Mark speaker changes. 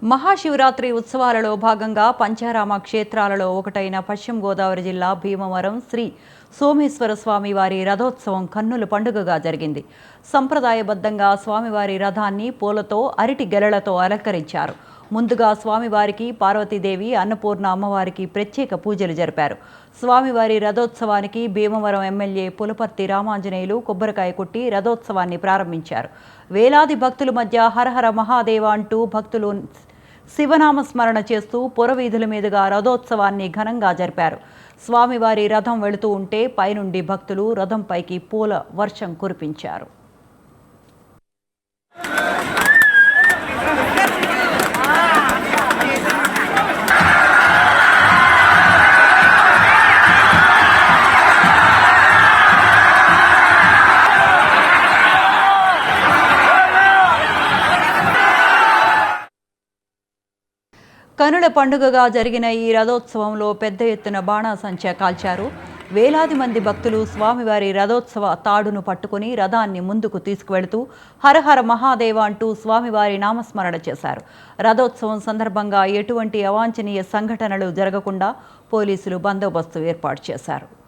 Speaker 1: మహాశివరాత్రి ఉత్సవాలలో భాగంగా పంచారామ క్షేత్రాలలో ఒకటైన పశ్చిమ గోదావరి జిల్లా భీమవరం శ్రీ సోమేశ్వర స్వామివారి రథోత్సవం కన్నుల పండుగగా జరిగింది. సంప్రదాయబద్ధంగా స్వామివారి రథాన్ని పూలతో, అరటి గెలలతో అలంకరించారు. ముందుగా స్వామివారికి పార్వతీదేవి, అన్నపూర్ణ అమ్మవారికి ప్రత్యేక పూజలు జరిపారు. స్వామివారి రథోత్సవానికి భీమవరం ఎమ్మెల్యే పులపర్తి రామాంజనేయులు కొబ్బరికాయ కొట్టి రథోత్సవాన్ని ప్రారంభించారు. వేలాది భక్తుల మధ్య హరహర మహాదేవ అంటూ భక్తులు శివనామ స్మరణ చేస్తూ పురవీధుల మీదుగా రథోత్సవాన్ని ఘనంగా జరిపారు. స్వామివారి రథం వెళుతూ ఉంటే పైనుండి భక్తులు రథంపైకి పూల వర్షం కురిపించారు. కనుల పండుగగా జరిగిన ఈ రథోత్సవంలో పెద్ద ఎత్తున బాణాసంచా కాల్చారు. వేలాది మంది భక్తులు స్వామివారి రథోత్సవ తాడును పట్టుకుని రథాన్ని ముందుకు తీసుకువెళుతూ హరహర మహాదేవ అంటూ స్వామివారి నామస్మరణ చేశారు. రథోత్సవం సందర్భంగా ఎటువంటి అవాంఛనీయ సంఘటనలు జరగకుండా పోలీసులు బందోబస్తు ఏర్పాటు చేశారు.